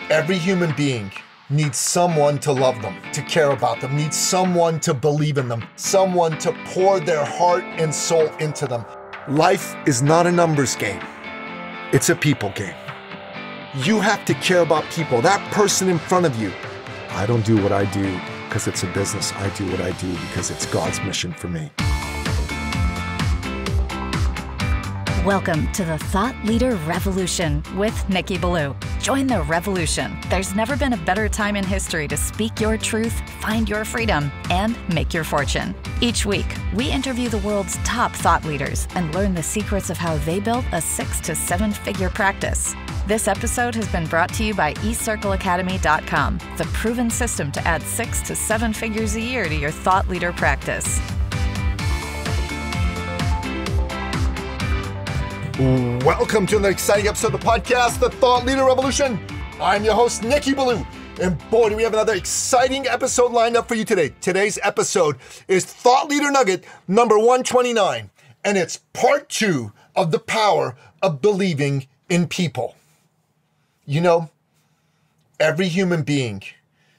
Every human being needs someone to love them, to care about them, needs someone to believe in them, someone to pour their heart and soul into them. Life is not a numbers game. It's a people game. You have to care about people, that person in front of you. I don't do what I do because it's a business. I do what I do because it's God's mission for me. Welcome to the Thought Leader Revolution with Nicky. Join the revolution. There's never been a better time in history to speak your truth, find your freedom, and make your fortune. Each week, we interview the world's top thought leaders and learn the secrets of how they built a 6 to 7 figure practice. This episode has been brought to you by eCircleacademy.com, the proven system to add 6 to 7 figures a year to your thought leader practice. Welcome to an exciting episode of the podcast, The Thought Leader Revolution. I'm your host, Nicky. And boy, do we have another exciting episode lined up for you today. Today's episode is Thought Leader Nugget number 129, and it's part 2 of the power of believing in people. You know, every human being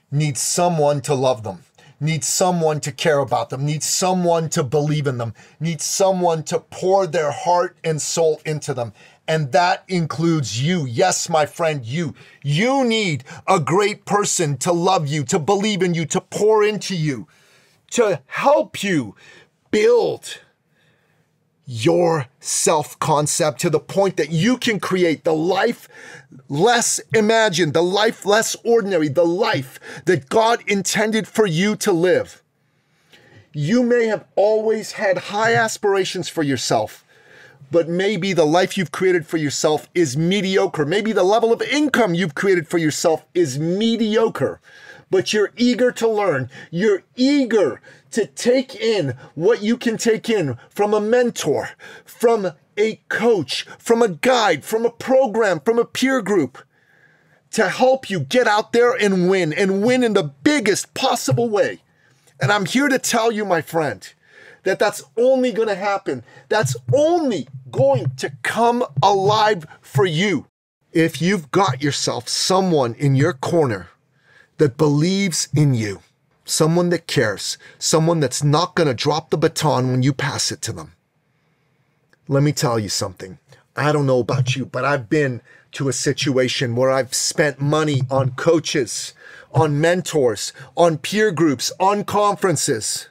needs someone to love them, needs someone to care about them, needs someone to believe in them, needs someone to pour their heart and soul into them. And that includes you. Yes, my friend, you. You need a great person to love you, to believe in you, to pour into you, to help you build your self-concept to the point that you can create the life less imagined, the life less ordinary, the life that God intended for you to live. You may have always had high aspirations for yourself, but maybe the life you've created for yourself is mediocre. Maybe the level of income you've created for yourself is mediocre, but you're eager to learn. You're eager to take in what you can take in from a mentor, from a coach, from a guide, from a program, from a peer group to help you get out there and win in the biggest possible way. And I'm here to tell you, my friend, that that's only going to happen. That's only going to come alive for you if you've got yourself someone in your corner that believes in you, someone that cares, someone that's not going to drop the baton when you pass it to them. Let me tell you something. I don't know about you, but I've been to a situation where I've spent money on coaches, on mentors, on peer groups, on conferences,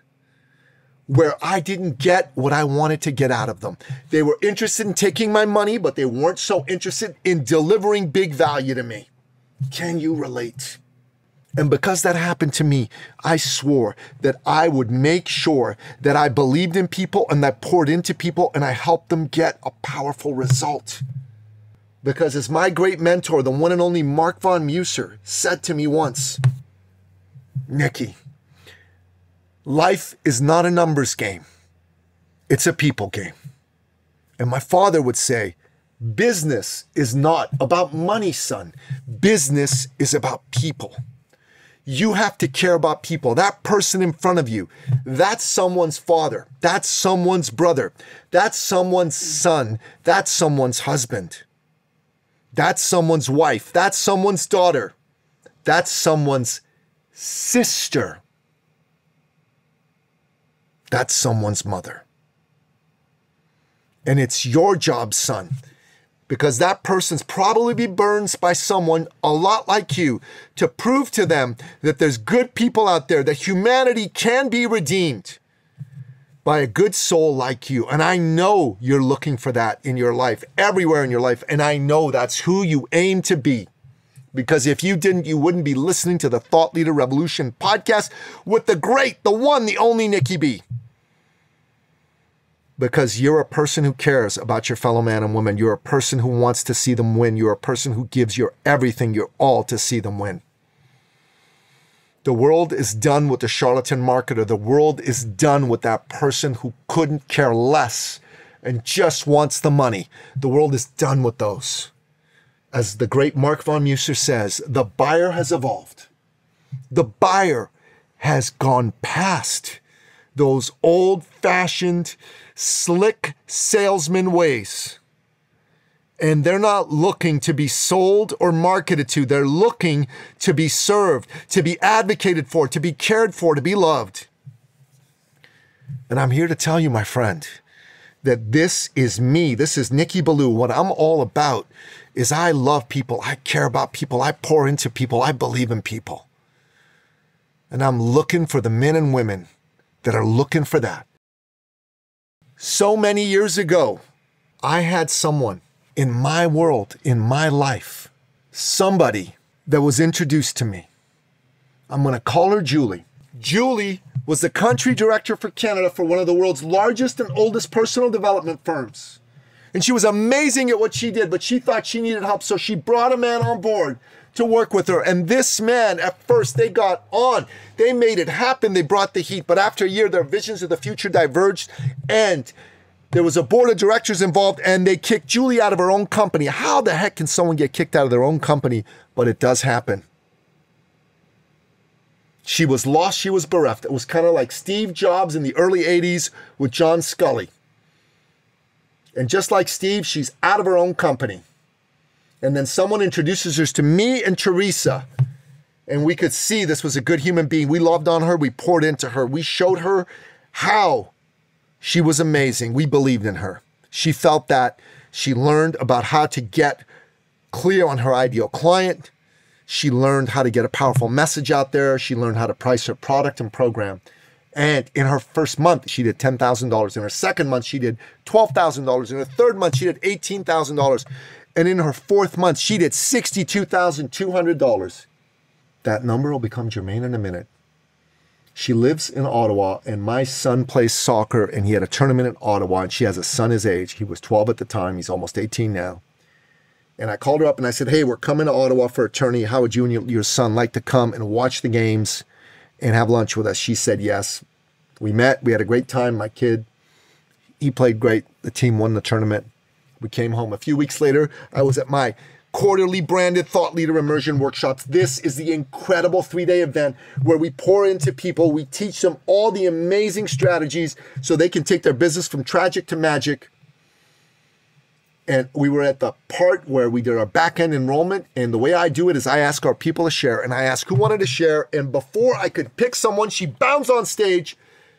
where I didn't get what I wanted to get out of them. They were interested in taking my money, but they weren't so interested in delivering big value to me. Can you relate? And because that happened to me, I swore that I would make sure that I believed in people and that I poured into people and I helped them get a powerful result. Because as my great mentor, the one and only Mark von Musser, said to me once, Nicky, life is not a numbers game. It's a people game. And my father would say, business is not about money, son. Business is about people. You have to care about people. That person in front of you, that's someone's father. That's someone's brother. That's someone's son. That's someone's husband. That's someone's wife. That's someone's daughter. That's someone's sister. That's someone's mother. And it's your job, son, because that person's probably be burned by someone a lot like you to prove to them that there's good people out there, that humanity can be redeemed by a good soul like you. And I know you're looking for that in your life, everywhere in your life. And I know that's who you aim to be. Because if you didn't, you wouldn't be listening to the Thought Leader Revolution podcast with the great, the one, the only Nicky B. Because you're a person who cares about your fellow man and woman. You're a person who wants to see them win. You're a person who gives your everything, your all to see them win. The world is done with the charlatan marketer. The world is done with that person who couldn't care less and just wants the money. The world is done with those. As the great Mark von Musser says, the buyer has evolved. The buyer has gone past those old-fashioned, slick salesman ways And they're not looking to be sold or marketed to. They're looking to be served, to be advocated for, to be cared for, to be loved. And I'm here to tell you, my friend, that this is me. This is Nicky Billou. What I'm all about is I love people. I care about people. I pour into people. I believe in people. And I'm looking for the men and women that are looking for that. So many years ago, I had someone in my world, in my life, somebody that was introduced to me. I'm going to call her Julie. Julie was the country director for Canada for one of the world's largest and oldest personal development firms. And she was amazing at what she did, but she thought she needed help, so she brought a man on board to work with her. And this man, at first, they got on. They made it happen. They brought the heat. But after a year, their visions of the future diverged, and there was a board of directors involved, and they kicked Julie out of her own company. How the heck can someone get kicked out of their own company? But it does happen. She was lost. She was bereft. It was kind of like Steve Jobs in the early 80s with John Scully. And just like Steve, she's out of her own company. And then someone introduces her to me and Teresa. And we could see this was a good human being. We loved on her. We poured into her. We showed her how she was amazing. We believed in her. She felt that. She learned about how to get clear on her ideal client. She learned how to get a powerful message out there. She learned how to price her product and program. And in her first month, she did $10,000. In her second month, she did $12,000. In her third month, she did $18,000. And in her fourth month, she did $62,200. That number will become germane in a minute. She lives in Ottawa, and my son plays soccer, and he had a tournament in Ottawa, and she has a son his age. He was 12 at the time. He's almost 18 now. And I called her up and I said, hey, we're coming to Ottawa for a tourney. How would you and your son like to come and watch the games and have lunch with us? She said yes. We met. We had a great time. My kid, he played great. The team won the tournament. We came home. A few weeks later, I was at my quarterly branded thought leader immersion workshops. This is the incredible 3-day event where we pour into people. We teach them all the amazing strategies so they can take their business from tragic to magic. And we were at the part where we did our back-end enrollment. And the way I do it is I ask our people to share. And I ask who wanted to share. And before I could pick someone, she bounds on stage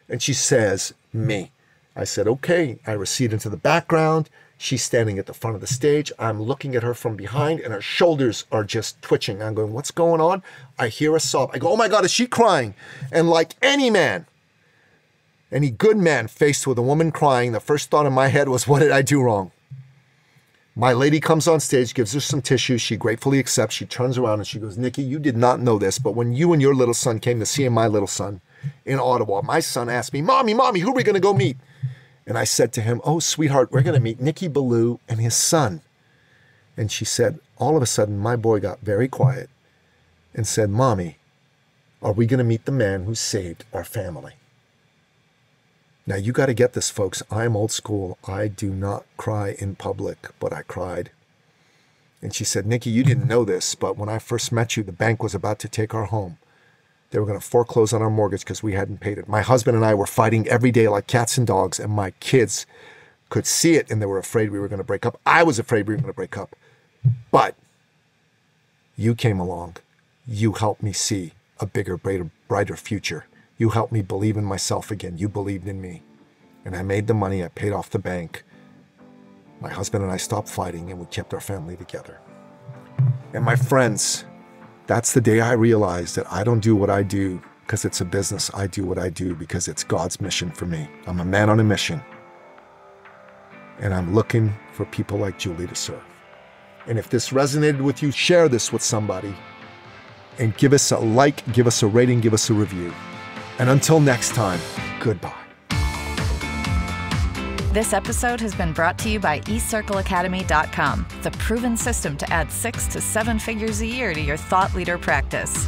and she says, me. I said, okay. I recede into the background. She's standing at the front of the stage. I'm looking at her from behind and her shoulders are just twitching. I'm going, what's going on? I hear a sob. I go, oh my God, is she crying? And like any man, any good man faced with a woman crying, the first thought in my head was, what did I do wrong? My lady comes on stage, gives her some tissue. She gratefully accepts. She turns around and she goes, Nicky, you did not know this, but when you and your little son came to see my little son in Ottawa, my son asked me, Mommy, who are we going to go meet? And I said to him, oh, sweetheart, we're going to meet Nicky Billou and his son. And she said, all of a sudden, my boy got very quiet and said, Mommy, are we going to meet the man who saved our family? Now, you got to get this, folks. I'm old school. I do not cry in public, but I cried. And she said, Nicky, you didn't know this, but when I first met you, the bank was about to take our home. They were going to foreclose on our mortgage because we hadn't paid it. My husband and I were fighting every day like cats and dogs, and my kids could see it, and they were afraid we were going to break up. I was afraid we were going to break up. But you came along. You helped me see a bigger, brighter future. You helped me believe in myself again. You believed in me. And I made the money. I paid off the bank. My husband and I stopped fighting, and we kept our family together. And my friends, that's the day I realized that I don't do what I do because it's a business. I do what I do because it's God's mission for me. I'm a man on a mission. And I'm looking for people like Julie to serve. And if this resonated with you, share this with somebody. And give us a like, give us a rating, give us a review. And until next time, goodbye. This episode has been brought to you by eCircleAcademy.com, the proven system to add 6 to 7 figures a year to your thought leader practice.